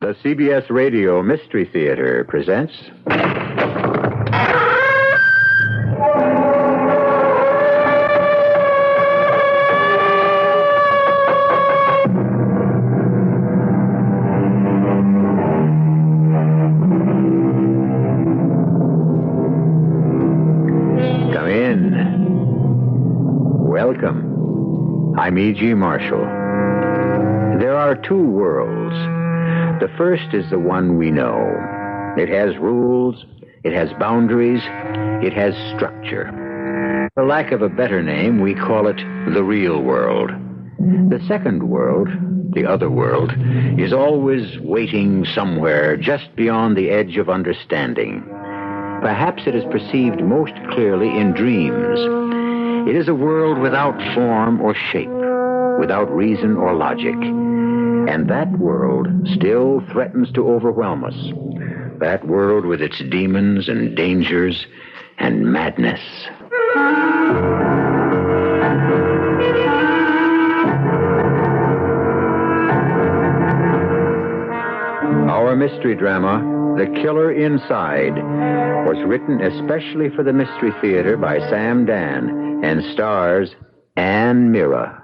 The CBS Radio Mystery Theater presents... Come in. Welcome. I'm E.G. Marshall. There are two worlds. The first is the one we know. It has rules, it has boundaries, it has structure. For lack of a better name, we call it the real world. The second world, the other world, is always waiting somewhere just beyond the edge of understanding. Perhaps it is perceived most clearly in dreams. It is a world without form or shape, without reason or logic. And that world still threatens to overwhelm us. That world with its demons and dangers and madness. Our mystery drama, The Killer Inside, was written especially for the Mystery Theater by Sam Dan and stars Ann Mira.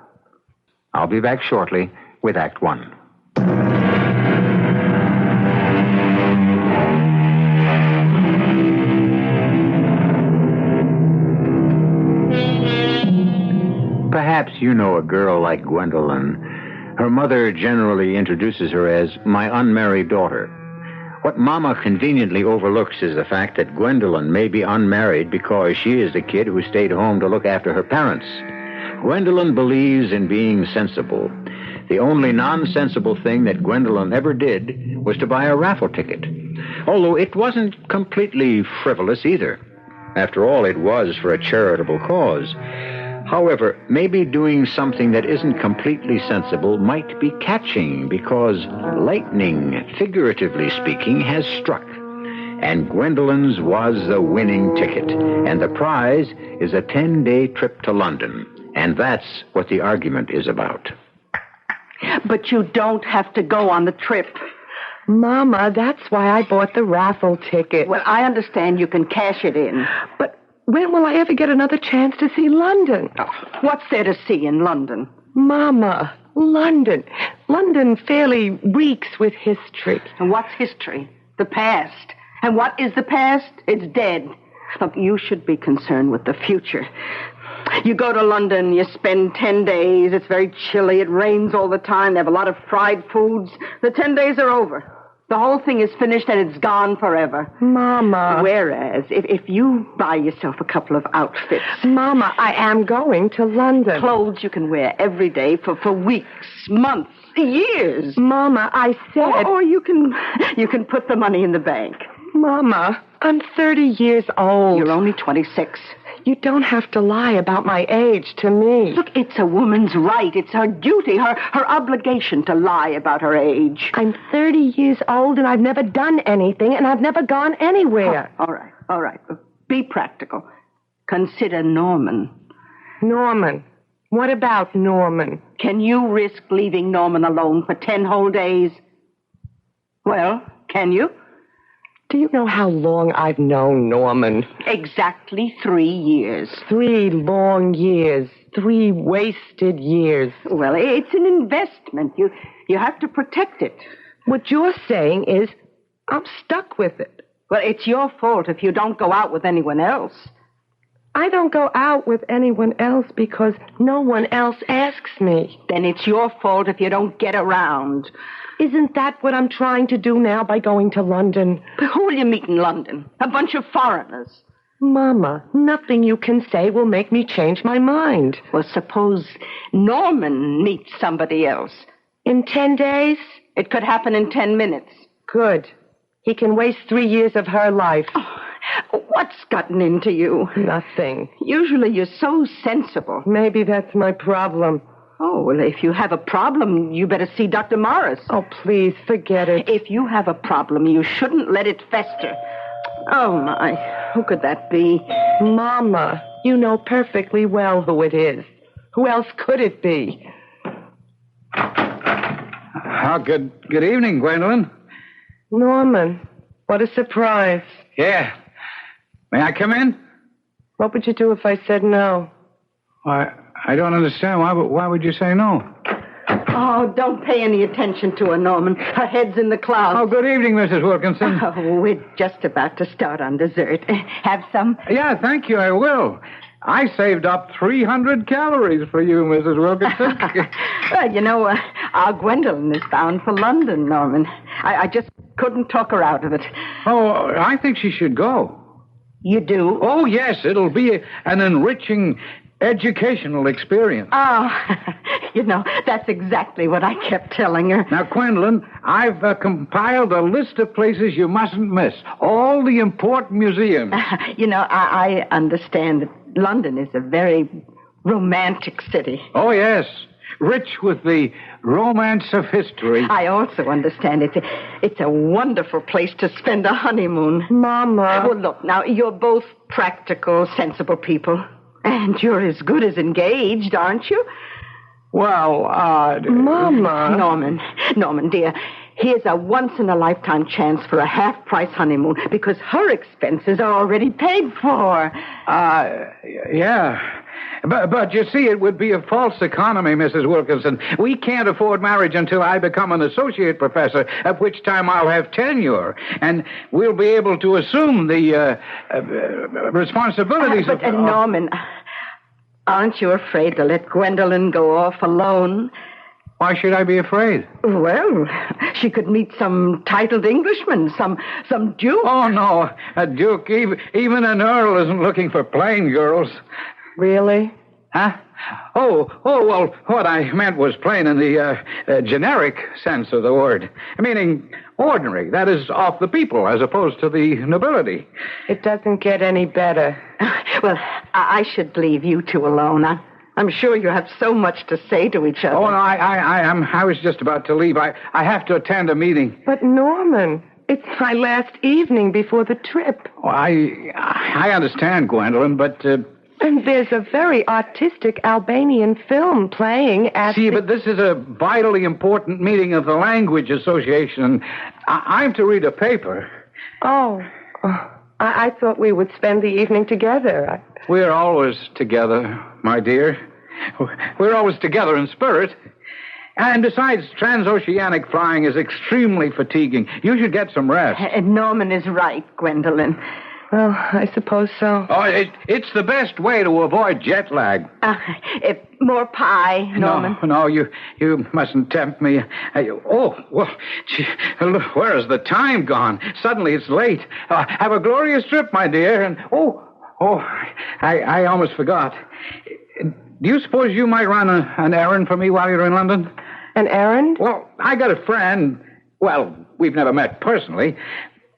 I'll be back shortly with Act One. Perhaps you know a girl like Gwendolyn. Her mother generally introduces her as my unmarried daughter. What Mama conveniently overlooks is the fact that Gwendolyn may be unmarried because she is the kid who stayed home to look after her parents. Gwendolyn believes in being sensible. The only nonsensible thing that Gwendolyn ever did was to buy a raffle ticket. Although it wasn't completely frivolous either. After all, it was for a charitable cause. However, maybe doing something that isn't completely sensible might be catching because lightning, figuratively speaking, has struck. And Gwendolyn's was the winning ticket. And the prize is a 10-day trip to London. And that's what the argument is about. But you don't have to go on the trip. Mama, that's why I bought the raffle ticket. Well, I understand you can cash it in. But when will I ever get another chance to see London? Oh, what's there to see in London? Mama, London. London fairly reeks with history. And what's history? The past. And what is the past? It's dead. Look, you should be concerned with the future. You go to London, you spend 10 days, it's very chilly, it rains all the time, they have a lot of fried foods. The 10 days are over. The whole thing is finished and it's gone forever. Mama. Whereas, if you buy yourself a couple of outfits... Mama, I am going to London. Clothes you can wear every day for weeks, months, years. Mama, I said... Or you can put the money in the bank. Mama, I'm 30 years old. You're only 26. You don't have to lie about my age to me. Look, it's a woman's right. It's her duty, her obligation to lie about her age. I'm 30 years old and I've never done anything and I've never gone anywhere. Oh, all right. Be practical. Consider Norman. Norman? What about Norman? Can you risk leaving Norman alone for 10 whole days? Well, can you? Do you know how long I've known Norman? Exactly 3 years. 3 long years. 3 wasted years. Well, it's an investment. You have to protect it. What you're saying is I'm stuck with it. Well, it's your fault if you don't go out with anyone else. I don't go out with anyone else because no one else asks me. Then it's your fault if you don't get around. Isn't that what I'm trying to do now by going to London? But who will you meet in London? A bunch of foreigners. Mama, nothing you can say will make me change my mind. Well, suppose Norman meets somebody else. In 10 days? It could happen in 10 minutes. Good. He can waste 3 years of her life. Oh, what's gotten into you? Nothing. Usually you're so sensible. Maybe that's my problem. Oh, well, if you have a problem, you better see Dr. Morris. Oh, please, forget it. If you have a problem, you shouldn't let it fester. Oh, my. Who could that be? Mama, you know perfectly well who it is. Who else could it be? Good evening, Gwendolyn. Norman, what a surprise. Yeah. May I come in? What would you do if I said no? I don't understand. Why would you say no? Oh, don't pay any attention to her, Norman. Her head's in the clouds. Oh, good evening, Mrs. Wilkinson. Oh, we're just about to start on dessert. Have some? Yeah, thank you, I will. I saved up 300 calories for you, Mrs. Wilkinson. Well, you know, our Gwendolyn is bound for London, Norman. I just couldn't talk her out of it. Oh, I think she should go. You do? Oh, yes, it'll be an enriching educational experience. Oh, you know, that's exactly what I kept telling her. Now, Gwendolyn, I've compiled a list of places you mustn't miss. All the important museums. You know, I understand that London is a very romantic city. Oh, yes. Rich with the romance of history. I also understand it's a wonderful place to spend a honeymoon. Mama. Well, look, now, you're both practical, sensible people. And you're as good as engaged, aren't you? Well, Mama. Norman, dear, here's a once-in-a-lifetime chance for a half-price honeymoon because her expenses are already paid for. Yeah. But you see, it would be a false economy, Mrs. Wilkinson. We can't afford marriage until I become an associate professor, at which time I'll have tenure, and we'll be able to assume the responsibilities But, of... Norman, aren't you afraid to let Gwendolyn go off alone? Why should I be afraid? Well, she could meet some titled Englishman, some duke. Oh, no, a duke, even an earl isn't looking for plain girls. Really? Huh? Oh, well, what I meant was plain in the generic sense of the word, meaning ordinary, that is, off the people, as opposed to the nobility. It doesn't get any better. Well, I should leave you two alone. I'm sure you have so much to say to each other. Oh, no, I was just about to leave. I have to attend a meeting. But, Norman, it's my last evening before the trip. Oh, I understand, Gwendolyn, but... And there's a very artistic Albanian film playing at but this is a vitally important meeting of the Language Association. I'm to read a paper. Oh, I thought we would spend the evening together. We're always together, my dear. We're always together in spirit. And besides, transoceanic flying is extremely fatiguing. You should get some rest. Norman is right, Gwendolyn. Well, I suppose so. Oh, it's the best way to avoid jet lag. More pie, Norman. No, you mustn't tempt me. Well, gee, look, where has the time gone? Suddenly it's late. Have a glorious trip, my dear. And I almost forgot. Do you suppose you might run an errand for me while you're in London? An errand? Well, I got a friend. Well, we've never met personally,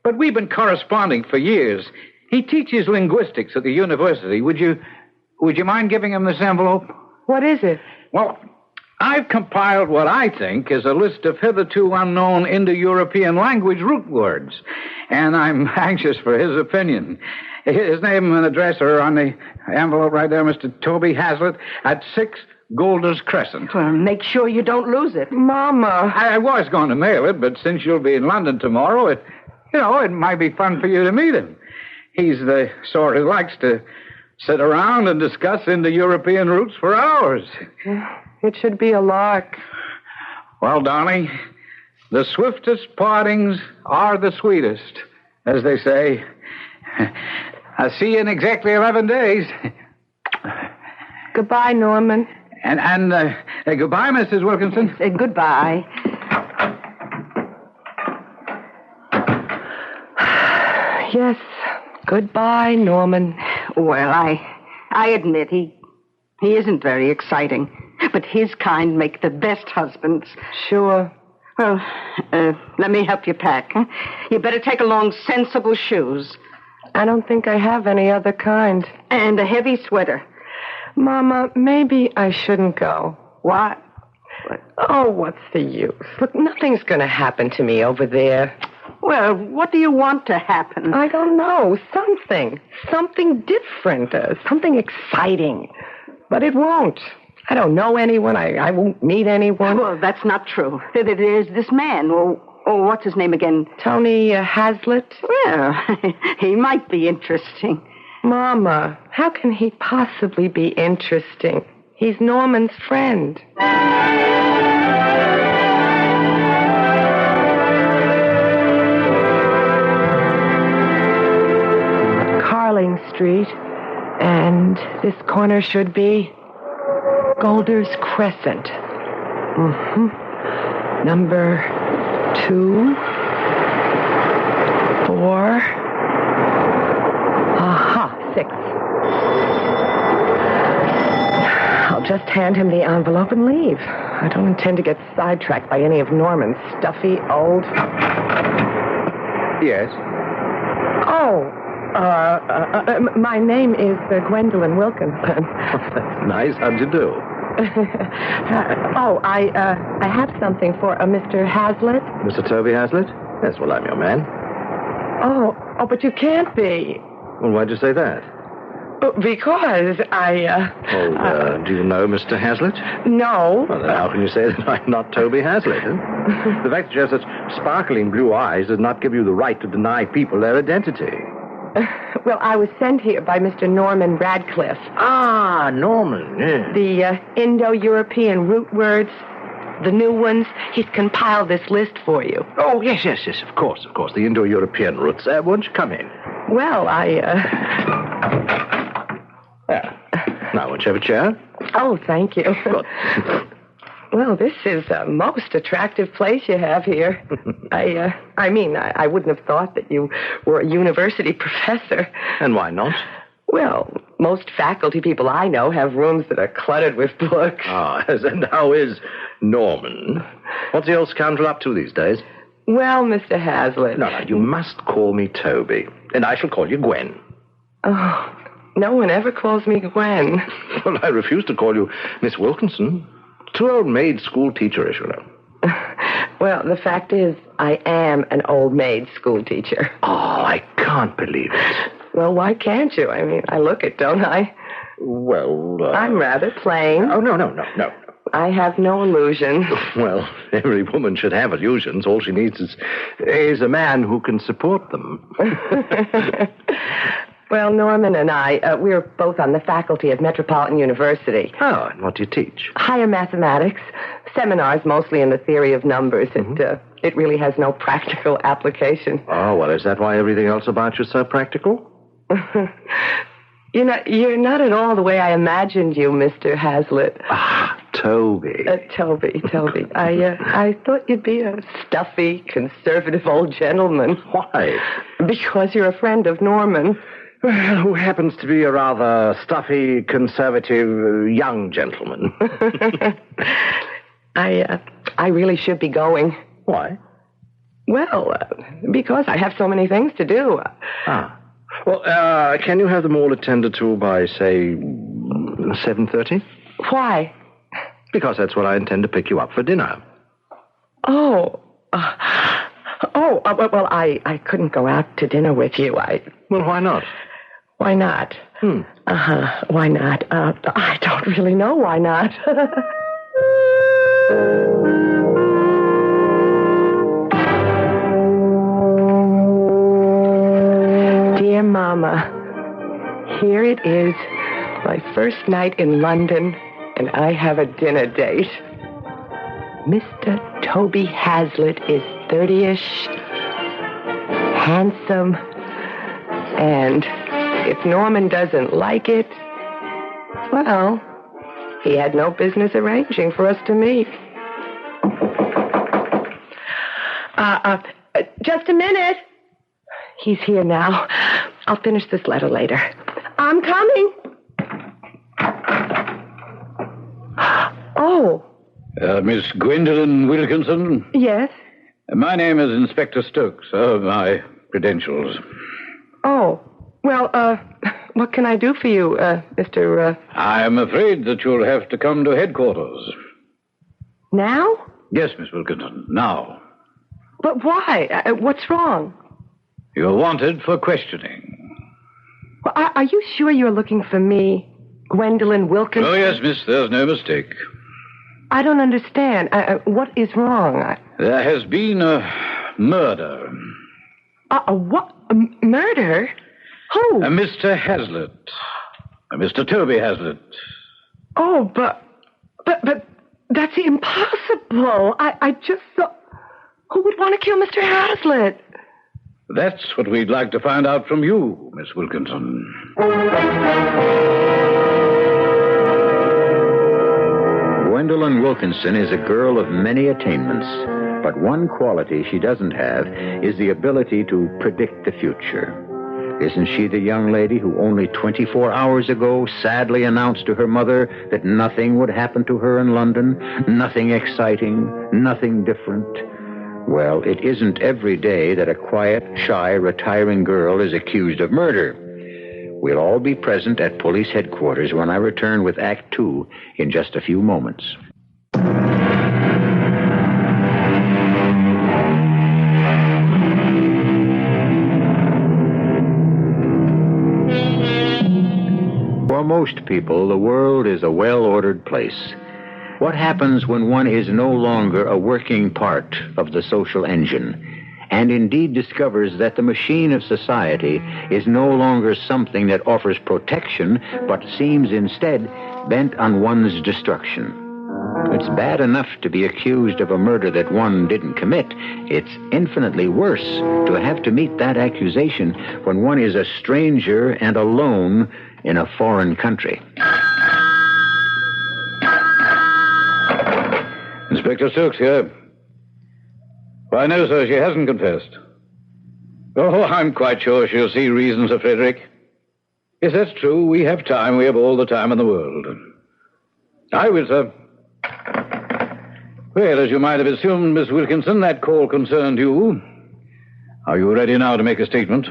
but we've been corresponding for years. He teaches linguistics at the university. Would you mind giving him this envelope? What is it? Well, I've compiled what I think is a list of hitherto unknown Indo-European language root words, and I'm anxious for his opinion. His name and address are on the envelope right there, Mr. Toby Hazlitt, at 6 Golders Crescent. Well, make sure you don't lose it. Mama. I was going to mail it, but since you'll be in London tomorrow, it might be fun for you to meet him. He's the sort who likes to sit around and discuss Indo-European roots for hours. It should be a lark. Well, darling, the swiftest partings are the sweetest, as they say. I'll see you in exactly 11 days. Goodbye, Norman. And goodbye, Mrs. Wilkinson. Goodbye. Yes. Goodbye, Norman. Well, I admit he isn't very exciting, but his kind make the best husbands. Sure. Well, let me help you pack. Huh? You better take along sensible shoes. I don't think I have any other kind. And a heavy sweater. Mama, maybe I shouldn't go. What? Oh, what's the use? Look, nothing's going to happen to me over there. Well, what do you want to happen? I don't know. Something different. Something exciting. But it won't. I don't know anyone. I won't meet anyone. Well, that's not true. There's this man. Well, Oh, what's his name again? Tony Hazlitt? Well, he might be interesting. Mama, how can he possibly be interesting? He's Norman's friend. Carling Street, and this corner should be Golders Crescent. Number 2, 4. Aha, 6. I'll just hand him the envelope and leave. I don't intend to get sidetracked by any of Norman's stuffy old... Yes? Oh, my name is Gwendolyn Wilkinson. That's nice. How'd you do? I have something for Mr. Hazlitt. Mr. Toby Hazlitt? Yes, well, I'm your man. Oh, but you can't be. Well, why'd you say that? Because do you know Mr. Hazlitt? No. Well, then how can you say that I'm not Toby Hazlitt? Huh? The fact that you have such sparkling blue eyes does not give you the right to deny people their identity. Well, I was sent here by Mr. Norman Radcliffe. Ah, Norman, yes. The Indo-European root words, the new ones, he's compiled this list for you. Oh, yes, of course. The Indo-European roots. Won't you come in? Well, Yeah. Now, won't you have a chair? Oh, thank you. Good. Well, this is a most attractive place you have here. I wouldn't have thought that you were a university professor. And why not? Well, most faculty people I know have rooms that are cluttered with books. Ah, and how is Norman? What's the old scoundrel up to these days? Well, Mr. Hazlitt... No, you must call me Toby. And I shall call you Gwen. Oh, no one ever calls me Gwen. Well, I refuse to call you Miss Wilkinson. Too old maid school teacherish, you know. Well, the fact is, I am an old maid school teacher. Oh, I can't believe it. Well, why can't you? I mean, I look it, don't I? Well, I'm rather plain. Oh, no. I have no illusions. Well, every woman should have illusions. All she needs is a man who can support them. Well, Norman and I, we're both on the faculty of Metropolitan University. Oh, and what do you teach? Higher mathematics, seminars mostly in the theory of numbers. It really has no practical application. Oh, well, is that why everything else about you is so practical? You're not at all the way I imagined you, Mr. Hazlitt. Ah, Toby. Toby. I thought you'd be a stuffy, conservative old gentleman. Why? Because you're a friend of Norman. Well, who happens to be a rather stuffy, conservative, young gentleman. I really should be going. Why? Well, because I have so many things to do. Well, can you have them all attended to by, say, 7:30? Why? Because that's when I intend to pick you up for dinner. Well, I couldn't go out to dinner with you. Well, why not? Why not? Why not? I don't really know why not. Dear Mama, here it is, my first night in London, and I have a dinner date. Mr. Toby Hazlitt is 30-ish, handsome, and if Norman doesn't like it, well, he had no business arranging for us to meet. Just a minute. He's here now. I'll finish this letter later. I'm coming. Oh. Miss Gwendolyn Wilkinson? Yes? My name is Inspector Stokes. My credentials. Oh. Well, what can I do for you, Mr. I'm afraid that you'll have to come to headquarters. Now? Yes, Miss Wilkinson, now. But why? What's wrong? You're wanted for questioning. Well, are you sure you're looking for me, Gwendolyn Wilkinson? Oh, yes, miss, there's no mistake. I don't understand. What is wrong? There has been a murder. What? Murder? Who? Mr. Hazlitt. Mr. Toby Hazlitt. Oh, but that's impossible. I just thought... Who would want to kill Mr. Hazlitt? That's what we'd like to find out from you, Miss Wilkinson. Gwendolyn Wilkinson is a girl of many attainments, but one quality she doesn't have is the ability to predict the future. Isn't she the young lady who only 24 hours ago sadly announced to her mother that nothing would happen to her in London? Nothing exciting, nothing different. Well, it isn't every day that a quiet, shy, retiring girl is accused of murder. We'll all be present at police headquarters when I return with Act 2 in just a few moments. For most people, the world is a well-ordered place. What happens when one is no longer a working part of the social engine, and indeed discovers that the machine of society is no longer something that offers protection, but seems instead bent on one's destruction? It's bad enough to be accused of a murder that one didn't commit. It's infinitely worse to have to meet that accusation when one is a stranger and alone in a foreign country. Inspector Stokes here. Why, no, sir, she hasn't confessed. Oh, I'm quite sure she'll see reason, Sir Frederick. Yes, that's true. We have time. We have all the time in the world. I will, sir. Well, as you might have assumed, Miss Wilkinson, that call concerned you. Are you ready now to make a statement?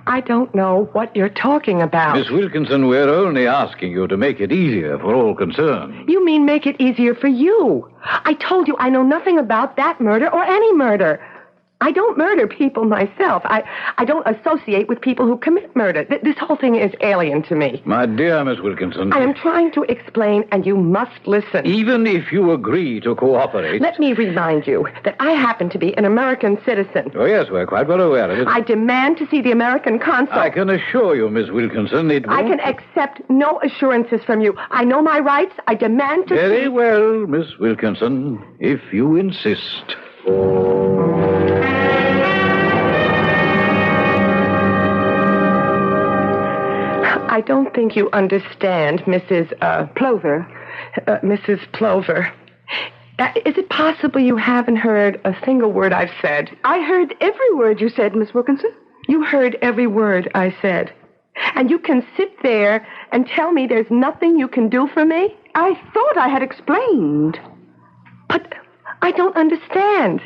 I don't know what you're talking about. Miss Wilkinson, we're only asking you to make it easier for all concerned. You mean make it easier for you? I told you I know nothing about that murder or any murder. I don't murder people myself. I don't associate with people who commit murder. This whole thing is alien to me. My dear Miss Wilkinson... I am trying to explain, and you must listen. Even if you agree to cooperate... Let me remind you that I happen to be an American citizen. Oh, yes, we're quite well aware of it. I demand to see the American consul. I can assure you, Miss Wilkinson, it won't... I can accept no assurances from you. I know my rights. I demand to see... Very well, Miss Wilkinson, if you insist. I don't think you understand, Mrs. Plover. Mrs. Plover. Is it possible you haven't heard a single word I've said? I heard every word you said, Miss Wilkinson. You heard every word I said. And you can sit there and tell me there's nothing you can do for me? I thought I had explained. But I don't understand.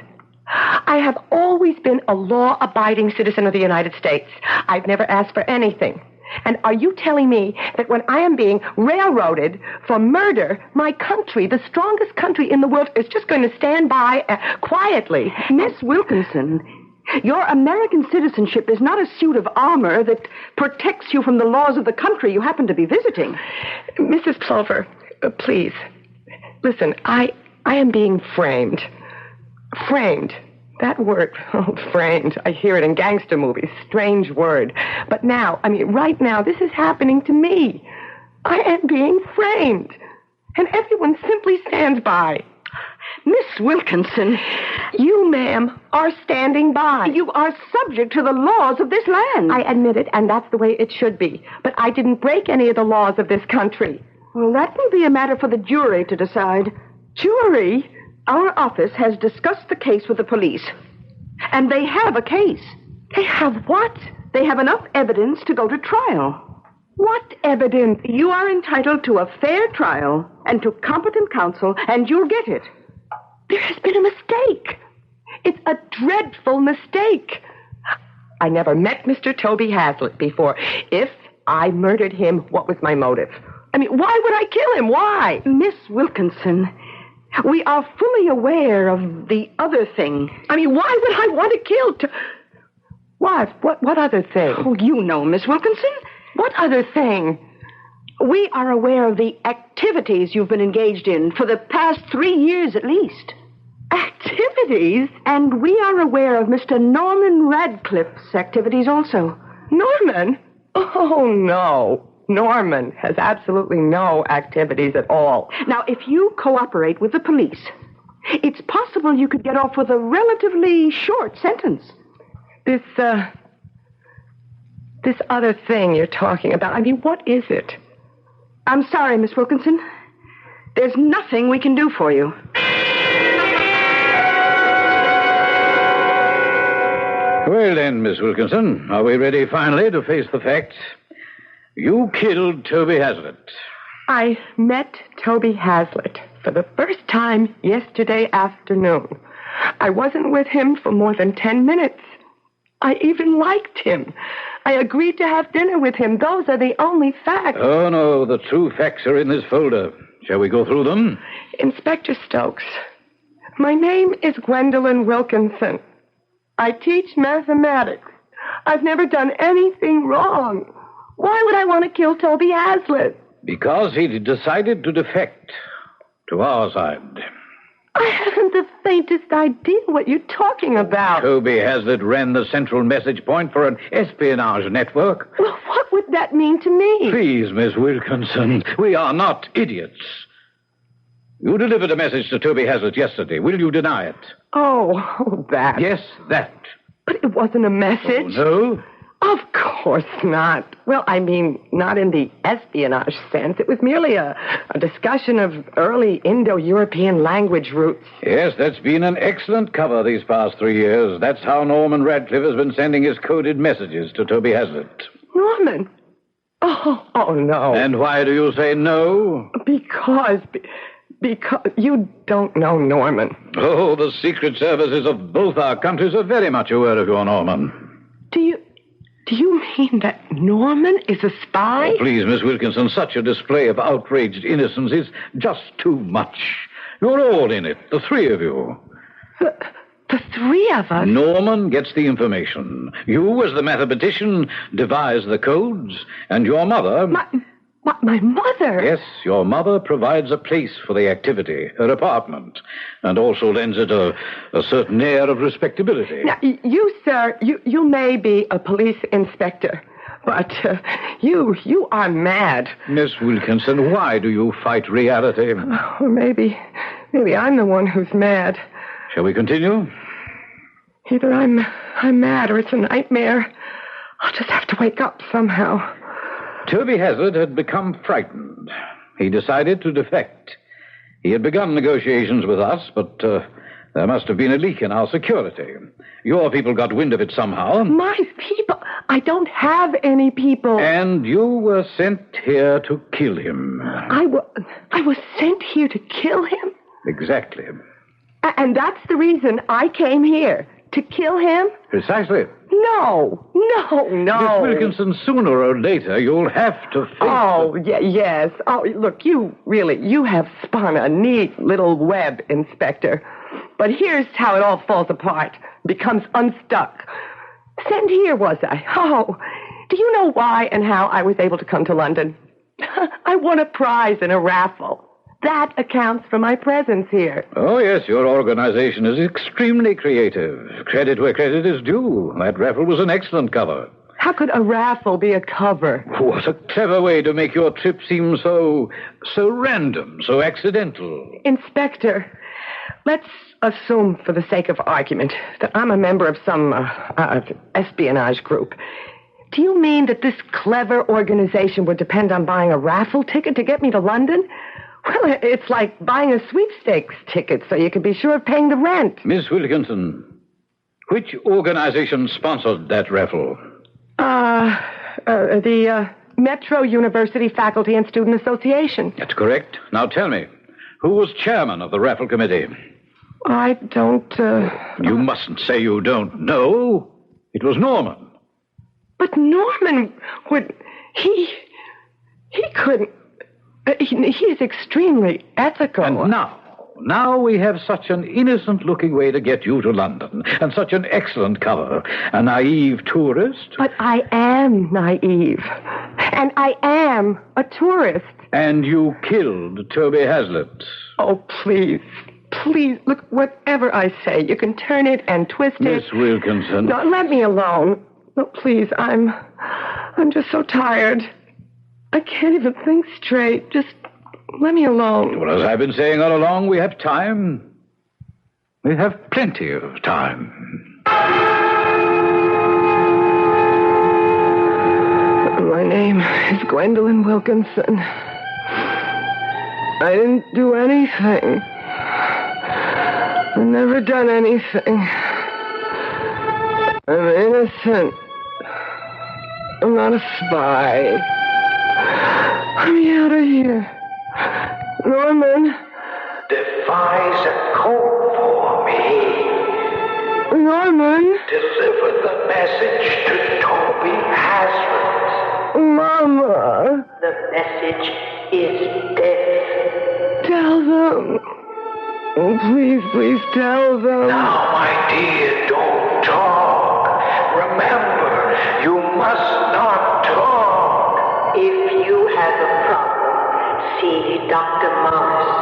I have always been a law-abiding citizen of the United States. I've never asked for anything. And are you telling me that when I am being railroaded for murder, my country, the strongest country in the world, is just going to stand by quietly? Miss Wilkinson, your American citizenship is not a suit of armor that protects you from the laws of the country you happen to be visiting. Mrs. Plover, please, listen, I am being framed. Framed. That word, framed, I hear it in gangster movies. Strange word. But now, right now, this is happening to me. I am being framed. And everyone simply stands by. Miss Wilkinson. You, ma'am, are standing by. You are subject to the laws of this land. I admit it, and that's the way it should be. But I didn't break any of the laws of this country. Well, that will be a matter for the jury to decide. Jury? Our office has discussed the case with the police. And they have a case. They have what? They have enough evidence to go to trial. What evidence? You are entitled to a fair trial and to competent counsel, and you'll get it. There has been a mistake. It's a dreadful mistake. I never met Mr. Toby Hazlitt before. If I murdered him, what was my motive? Why would I kill him? Why? Miss Wilkinson... We are fully aware of the other thing. Why would I want to kill... What? What other thing? Oh, you know, Miss Wilkinson. What other thing? We are aware of the activities you've been engaged in for the past 3 years at least. Activities? And we are aware of Mr. Norman Radcliffe's activities also. Norman? Oh, no. Norman has absolutely no activities at all. Now, if you cooperate with the police, it's possible you could get off with a relatively short sentence. This other thing you're talking about, I mean, what is it? I'm sorry, Miss Wilkinson. There's nothing we can do for you. Well then, Miss Wilkinson, are we ready finally to face the facts? You killed Toby Hazlitt. I met Toby Hazlitt for the first time yesterday afternoon. I wasn't with him for more than 10 minutes. I even liked him. I agreed to have dinner with him. Those are the only facts. Oh, no, the true facts are in this folder. Shall we go through them? Inspector Stokes, my name is Gwendolyn Wilkinson. I teach mathematics. I've never done anything wrong. Why would I want to kill Toby Hazlitt? Because he decided to defect to our side. I haven't the faintest idea what you're talking about. Toby Hazlitt ran the central message point for an espionage network. Well, what would that mean to me? Please, Miss Wilkinson, we are not idiots. You delivered a message to Toby Hazlitt yesterday. Will you deny it? Oh, that. Yes, that. But it wasn't a message. Oh, no? Of course not. Well, I mean, not in the espionage sense. It was merely a discussion of early Indo-European language roots. Yes, that's been an excellent cover these past 3 years. That's how Norman Radcliffe has been sending his coded messages to Toby Hazlitt. Norman? Oh, no. And why do you say no? Because you don't know Norman. Oh, the secret services of both our countries are very much aware of your Norman. Do you mean that Norman is a spy? Oh, please, Miss Wilkinson, such a display of outraged innocence is just too much. You're all in it, the three of you. The three of us? Norman gets the information. You, as the mathematician, devise the codes, and your mother... My mother? Yes, your mother provides a place for the activity, her apartment, and also lends it a certain air of respectability. Now, you, sir, you may be a police inspector, but you are mad. Miss Wilkinson, why do you fight reality? Or maybe I'm the one who's mad. Shall we continue? Either I'm mad or it's a nightmare. I'll just have to wake up somehow. Toby Hazlitt had become frightened. He decided to defect. He had begun negotiations with us, but there must have been a leak in our security. Your people got wind of it somehow. My people? I don't have any people. And you were sent here to kill him. I was sent here to kill him? Exactly. And that's the reason I came here, to kill him? Precisely. No. Miss Wilkinson, sooner or later, you'll have to face... Oh, yes. Oh, look, you have spun a neat little web, Inspector. But here's how it all falls apart, becomes unstuck. Sent here, was I? Oh, do you know why and how I was able to come to London? I won a prize in a raffle. That accounts for my presence here. Oh, yes, your organization is extremely creative. Credit where credit is due. That raffle was an excellent cover. How could a raffle be a cover? What a clever way to make your trip seem so random, so accidental. Inspector, let's assume for the sake of argument that I'm a member of some espionage group. Do you mean that this clever organization would depend on buying a raffle ticket to get me to London? Well, it's like buying a sweepstakes ticket so you can be sure of paying the rent. Miss Wilkinson, which organization sponsored that raffle? The Metro University Faculty and Student Association. That's correct. Now tell me, who was chairman of the raffle committee? I don't, You mustn't say you don't know. It was Norman. But Norman would... He couldn't... He is extremely ethical. And now we have such an innocent-looking way to get you to London, and such an excellent cover. A naive tourist. But I am naive. And I am a tourist. And you killed Toby Hazlitt. Oh, please. please, look, whatever I say, you can turn it and twist it. Miss Wilkinson. No, let me alone. No, please, I'm just so tired. I can't even think straight. Just let me alone. Well, as I've been saying all along, we have time. We have plenty of time. My name is Gwendolyn Wilkinson. I didn't do anything. I've never done anything. I'm innocent. I'm not a spy. Let me out of here. Norman. Devise a code for me. Norman. Deliver the message to Toby Hazard. Mama. The message is death. Tell them. Oh, please tell them. Now, my dear, don't talk. Remember, you must not talk. If you have a problem, see Dr. Morris.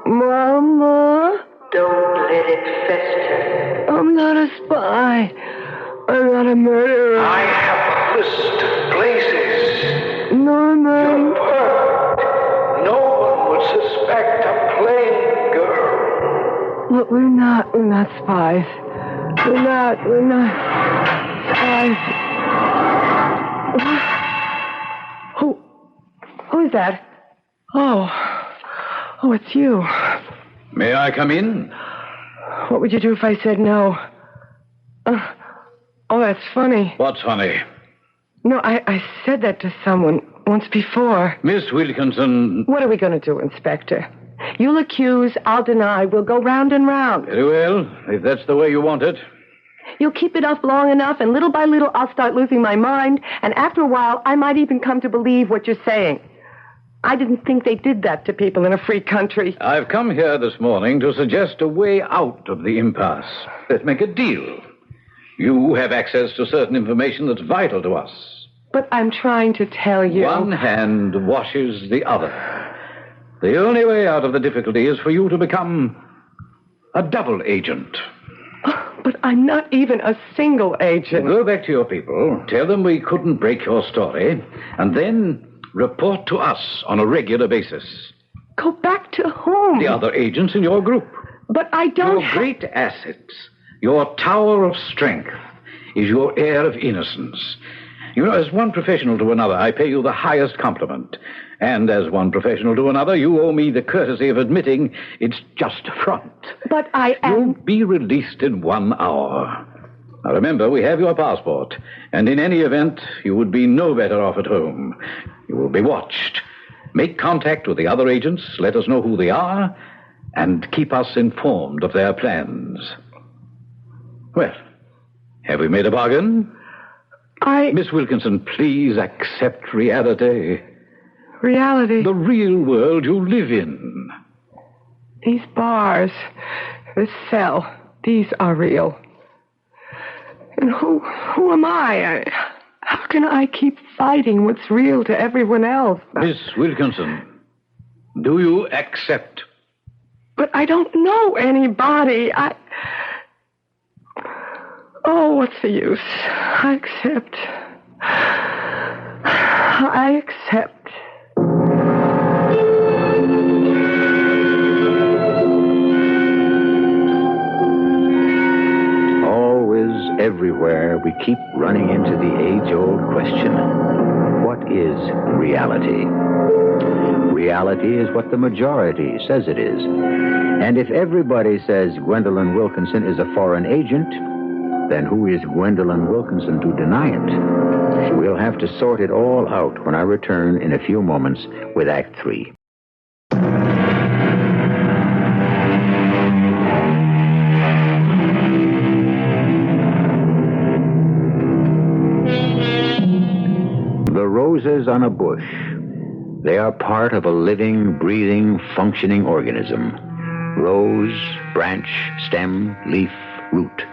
Mama. Don't let it fester. I'm not a spy. I'm not a murderer. I have a list of places. Norman. You're perfect. No one would suspect a plain girl. Look, we're not spies. We're not spies. Who is that? Oh, it's you. May I come in? What would you do if I said no? Oh, that's funny. What's funny? No, I said that to someone once before. Miss Wilkinson. What are we going to do, Inspector? You'll accuse, I'll deny. We'll go round and round. Very well, if that's the way you want it. You'll keep it up long enough, and little by little, I'll start losing my mind, and after a while, I might even come to believe what you're saying. I didn't think they did that to people in a free country. I've come here this morning to suggest a way out of the impasse. Let's make a deal. You have access to certain information that's vital to us. But I'm trying to tell you... One hand washes the other. The only way out of the difficulty is for you to become a double agent. But I'm not even a single agent. Go back to your people, tell them we couldn't break your story, and then report to us on a regular basis. Go back to whom? The other agents in your group. But I don't... Your great assets, your tower of strength, is your air of innocence. You know, as one professional to another, I pay you the highest compliment. And as one professional to another, you owe me the courtesy of admitting it's just a front. But I am... You'll be released in 1 hour. Now remember, we have your passport. And in any event, you would be no better off at home. You will be watched. Make contact with the other agents, let us know who they are, and keep us informed of their plans. Well, have we made a bargain? Miss Wilkinson, please accept reality. Reality? The real world you live in. These bars, this cell, these are real. And who am I? How can I keep fighting what's real to everyone else? Miss Wilkinson, do you accept? But I don't know anybody. Oh, what's the use? I accept. I accept. Always, everywhere, we keep running into the age-old question. What is reality? Reality is what the majority says it is. And if everybody says Gwendolyn Wilkinson is a foreign agent, then who is Gwendolyn Wilkinson to deny it? We'll have to sort it all out when I return in a few moments with Act 3. The roses on a bush. They are part of a living, breathing, functioning organism. Rose, branch, stem, leaf, root.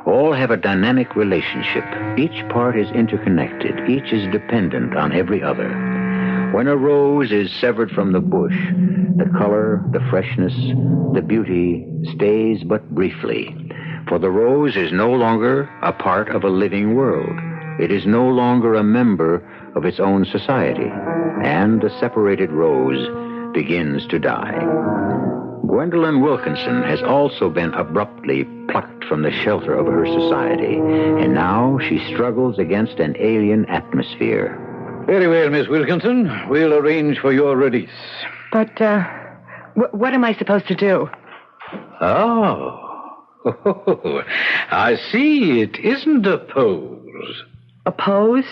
All have a dynamic relationship. Each part is interconnected. Each is dependent on every other. When a rose is severed from the bush, the color, the freshness, the beauty stays but briefly. For the rose is no longer a part of a living world. It is no longer a member of its own society. And the separated rose begins to die. Gwendolyn Wilkinson has also been abruptly plucked from the shelter of her society, and now she struggles against an alien atmosphere. Very well, Miss Wilkinson. We'll arrange for your release. But, what am I supposed to do? Oh. I see. It isn't a pose. A pose?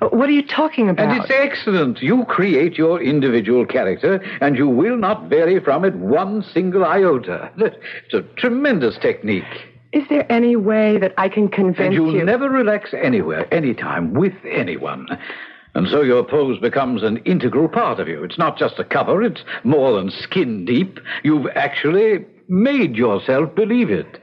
What are you talking about? And it's excellent. You create your individual character, and you will not vary from it one single iota. It's a tremendous technique. Is there any way that I can convince And you'll you? never relax anywhere, anytime, with anyone. And so your pose becomes an integral part of you. It's not just a cover. It's more than skin deep. You've actually made yourself believe it.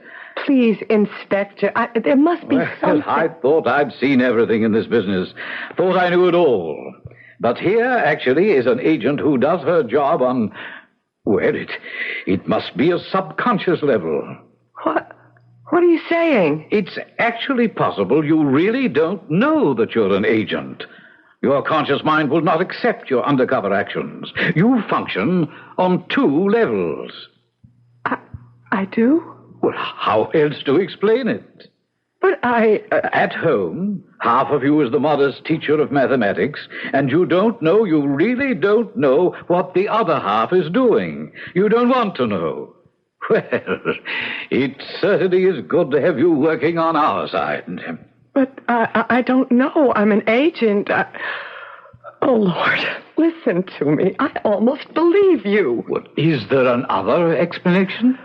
Please, Inspector, there must be something. I thought I'd seen everything in this business. Thought I knew it all. But here, actually, is an agent who does her job on... Well, it must be a subconscious level. What are you saying? It's actually possible you really don't know that you're an agent. Your conscious mind will not accept your undercover actions. You function on two levels. I do? Well, how else to explain it? But At home, half of you is the modest teacher of mathematics, and you really don't know what the other half is doing. You don't want to know. Well, it certainly is good to have you working on our side. But I don't know. I'm an agent. Oh, Lord, listen to me. I almost believe you. Well, is there another explanation?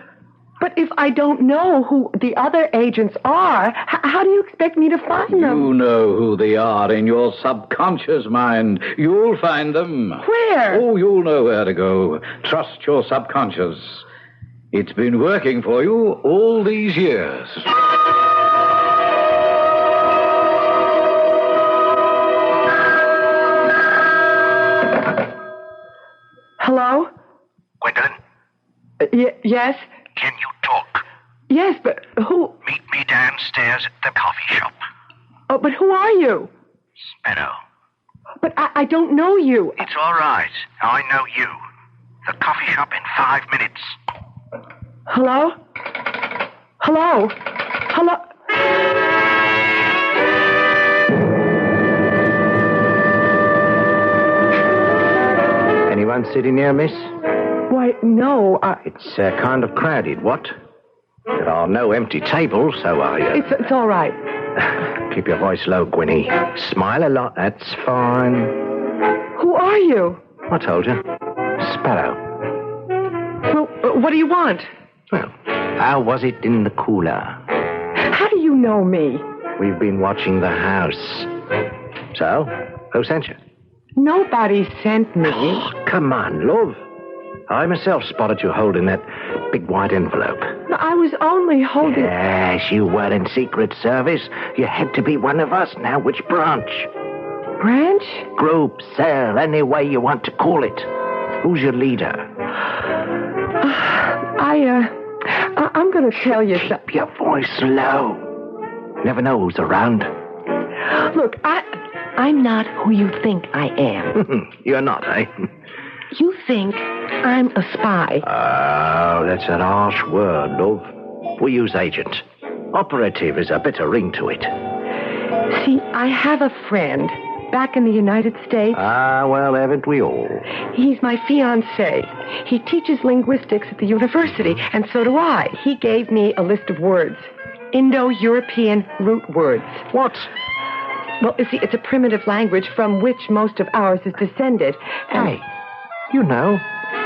But if I don't know who the other agents are, how do you expect me to find them? You know who they are in your subconscious mind. You'll find them. Where? Oh, you'll know where to go. Trust your subconscious. It's been working for you all these years. Hello? Gwendolyn, Yes? can you talk? Yes, but who? Meet me downstairs at the coffee shop. Oh, but who are you? Sparrow. But I don't know you. It's all right. I know you. The coffee shop in 5 minutes. Hello? Hello? Hello? Anyone sitting here, miss? Why, no. It's kind of crowded, what? There are no empty tables, so are you? It's all right. Keep your voice low, Gwynnie. Smile a lot, that's fine. Who are you? I told you. Sparrow. Well, what do you want? Well, how was it in the cooler? How do you know me? We've been watching the house. So, who sent you? Nobody sent me. Oh, come on, love. I myself spotted you holding that big white envelope. I was only holding... Yes, you were in Secret Service. You had to be one of us. Now, which branch? Branch? Group, cell, any way you want to call it. Who's your leader? I'm going to tell you something. Keep your voice low. Never know who's around. Look, I'm not who you think I am. You're not, eh? You think I'm a spy. Oh, that's an harsh word, love. We use agent. Operative is a bitter ring to it. See, I have a friend back in the United States. Ah, well, haven't we all? He's my fiancé. He teaches linguistics at the university, and so do I. He gave me a list of words. Indo-European root words. What? Well, you see, it's a primitive language from which most of ours is descended. And Hey, you know,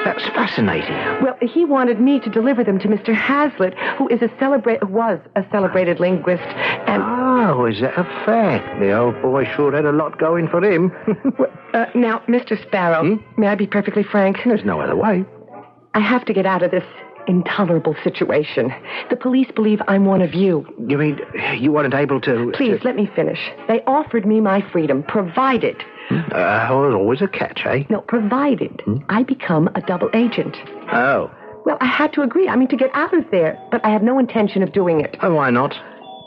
that's fascinating. well, he wanted me to deliver them to Mr. Hazlitt, who was a celebrated linguist. And Oh, is that a fact? The old boy sure had a lot going for him. now, Mr. Sparrow, may I be perfectly frank? There's no other way. I have to get out of this intolerable situation. The police believe I'm one of you. You mean you weren't able to... Please, let me finish. They offered me my freedom, provided... there's always a catch, eh? No, provided I become a double agent. Oh. Well, I had to agree, to get out of there, but I have no intention of doing it. Oh, why not?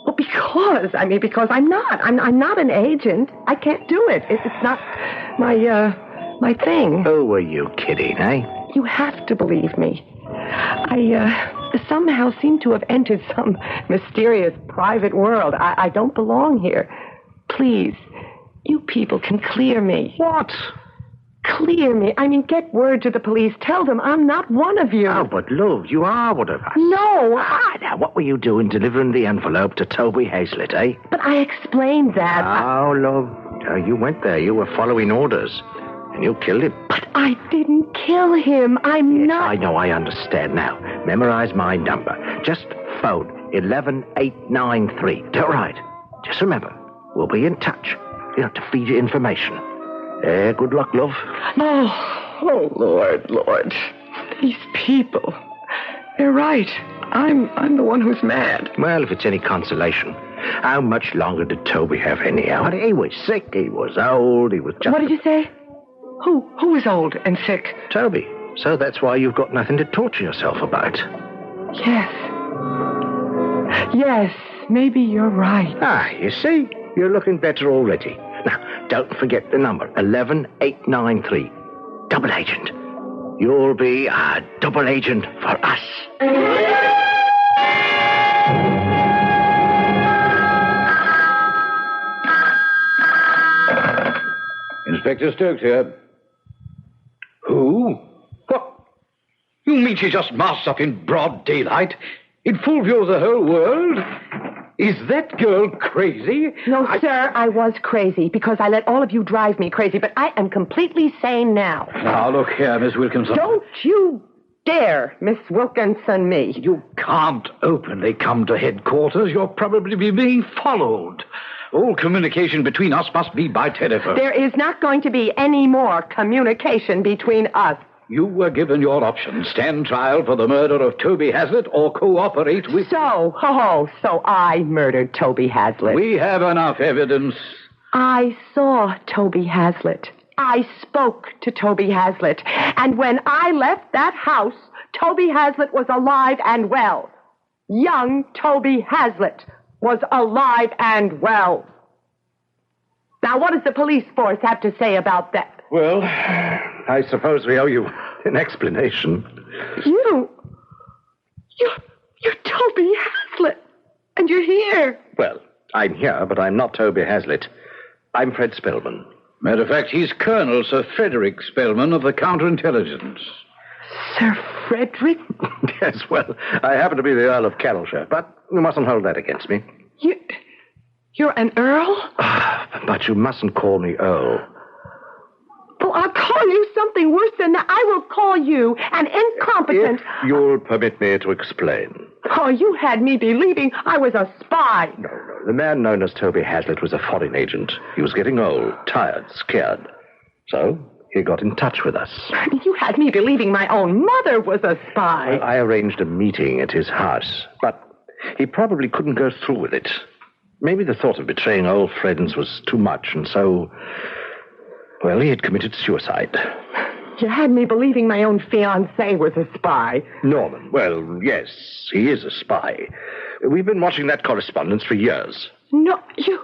Well, because I'm not. I'm not an agent. I can't do it. It's not my thing. Oh, were you kidding, eh? You have to believe me. I somehow seem to have entered some mysterious private world. I don't belong here. Please, you people can clear me. What? Clear me. Get word to the police. Tell them I'm not one of you. Oh, but love, you are one of us. No. Now, what were you doing delivering the envelope to Toby Hazlitt, eh? But I explained that. Oh, love, you went there. You were following orders. And you killed him. But I didn't kill him. I'm not... I know, I understand now. Memorize my number. Just phone 11893. All right. Just remember, we'll be in touch. To feed you information. Good luck, love. Oh, Lord. These people. They're right. I'm the one who's mad. Well, if it's any consolation, how much longer did Toby have anyhow? He was sick, he was old, he was just... What did you say? Who is old and sick? Toby. So that's why you've got nothing to torture yourself about. Yes, maybe you're right. You see? You're looking better already. Now, don't forget the number, 11893. Double agent. You'll be a double agent for us. Inspector Stokes here. Who? What? You mean she just masked up in broad daylight? In full view of the whole world? Is that girl crazy? No, sir, I was crazy because I let all of you drive me crazy, but I am completely sane now. Now, look here, Miss Wilkinson. Don't you dare, Miss Wilkinson, me. You can't openly come to headquarters. You're probably being followed. All communication between us must be by telephone. There is not going to be any more communication between us. You were given your options. Stand trial for the murder of Toby Hazlitt or cooperate with... So I murdered Toby Hazlitt. We have enough evidence. I saw Toby Hazlitt. I spoke to Toby Hazlitt. And when I left that house, Toby Hazlitt was alive and well. Young Toby Hazlitt was alive and well. Now, what does the police force have to say about that? Well, I suppose we owe you an explanation. You're Toby Hazlitt, and you're here. Well, I'm here, but I'm not Toby Hazlitt. I'm Fred Spellman. Matter of fact, he's Colonel Sir Frederick Spellman of the Counterintelligence. Sir Frederick? Yes, well, I happen to be the Earl of Carrollshire, but you mustn't hold that against me. You're an earl? But you mustn't call me Earl. Well, I'll call you something worse than that. I will call you an incompetent... If you'll permit me to explain. Oh, you had me believing I was a spy. No. The man known as Toby Hazlitt was a foreign agent. He was getting old, tired, scared. So he got in touch with us. You had me believing my own mother was a spy. Well, I arranged a meeting at his house, but he probably couldn't go through with it. Maybe the thought of betraying old friends was too much, and so... Well, he had committed suicide. You had me believing my own fiancé was a spy. Norman, well, yes, he is a spy. We've been watching that correspondence for years. No, you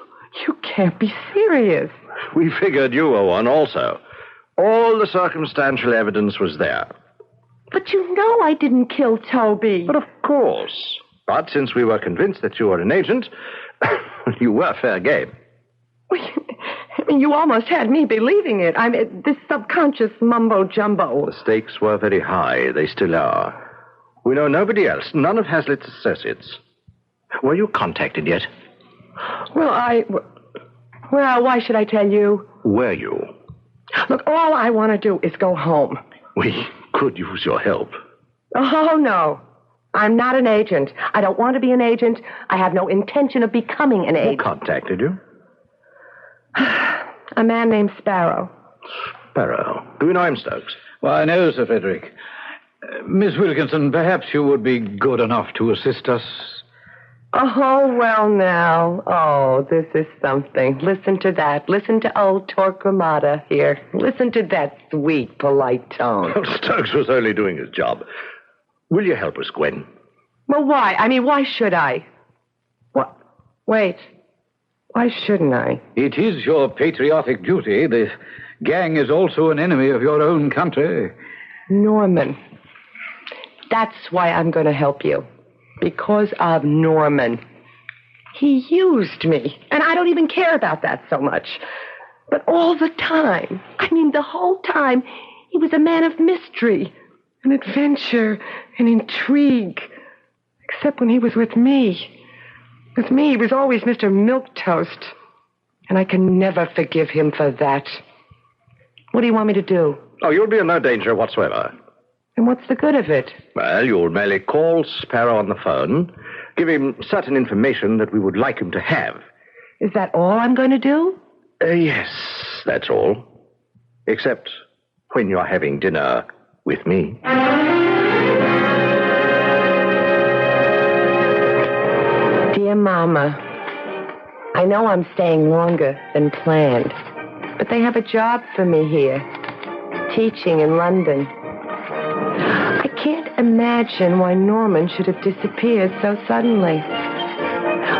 can't be serious. We figured you were one also. All the circumstantial evidence was there. But you know I didn't kill Toby. But of course. But since we were convinced that you were an agent, you were fair game. You almost had me believing it. This subconscious mumbo-jumbo. The stakes were very high. They still are. We know nobody else, none of Hazlitt's associates. Were you contacted yet? Well, why should I tell you? Were you? Look, all I want to do is go home. We could use your help. Oh, no. I'm not an agent. I don't want to be an agent. I have no intention of becoming an agent. Who contacted you? A man named Sparrow. Sparrow. Do you know him, Stokes? Why, no, Sir Frederick. Miss Wilkinson, perhaps you would be good enough to assist us. Oh, well, now. Oh, this is something. Listen to that. Listen to old Torquemada here. Listen to that sweet, polite tone. Well, Stokes was only doing his job. Will you help us, Gwen? Well, why? I mean, why should I? What? Wait. Why shouldn't I? It is your patriotic duty. The gang is also an enemy of your own country. Norman. That's why I'm going to help you. Because of Norman. He used me. And I don't even care about that so much. But all the time, I mean the whole time, he was a man of mystery and adventure and intrigue. Except when he was with me. With me, he was always Mr. Milquetoast. And I can never forgive him for that. What do you want me to do? Oh, you'll be in no danger whatsoever. And what's the good of it? Well, you'll merely call Sparrow on the phone, give him certain information that we would like him to have. Is that all I'm going to do? Yes, that's all. Except when you're having dinner with me. Dear Mama, I know I'm staying longer than planned, but they have a job for me here, teaching in London. I can't imagine why Norman should have disappeared so suddenly.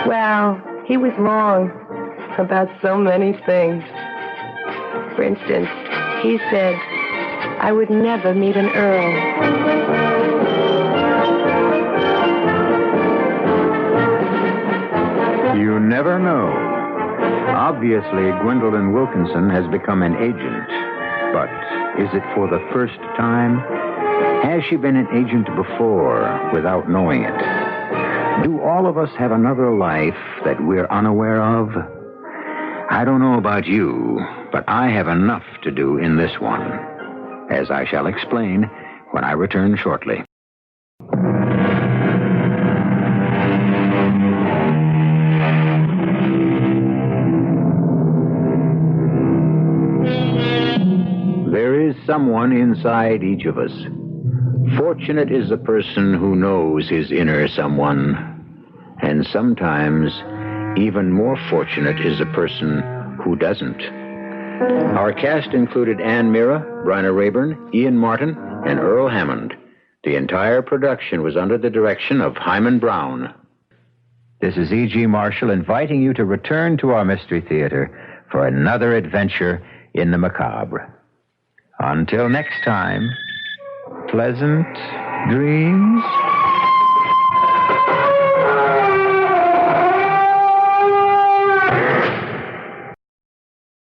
Well, he was wrong about so many things. For instance, he said I would never meet an earl. You never know. Obviously, Gwendolyn Wilkinson has become an agent. But is it for the first time? Has she been an agent before without knowing it? Do all of us have another life that we're unaware of? I don't know about you, but I have enough to do in this one, as I shall explain when I return shortly. There is someone inside each of us. Fortunate is the person who knows his inner someone. And sometimes, even more fortunate is the person who doesn't. Our cast included Ann Mira, Bryna Rayburn, Ian Martin, and Earl Hammond. The entire production was under the direction of Hyman Brown. This is E.G. Marshall inviting you to return to our Mystery Theater for another adventure in the macabre. Until next time, pleasant dreams.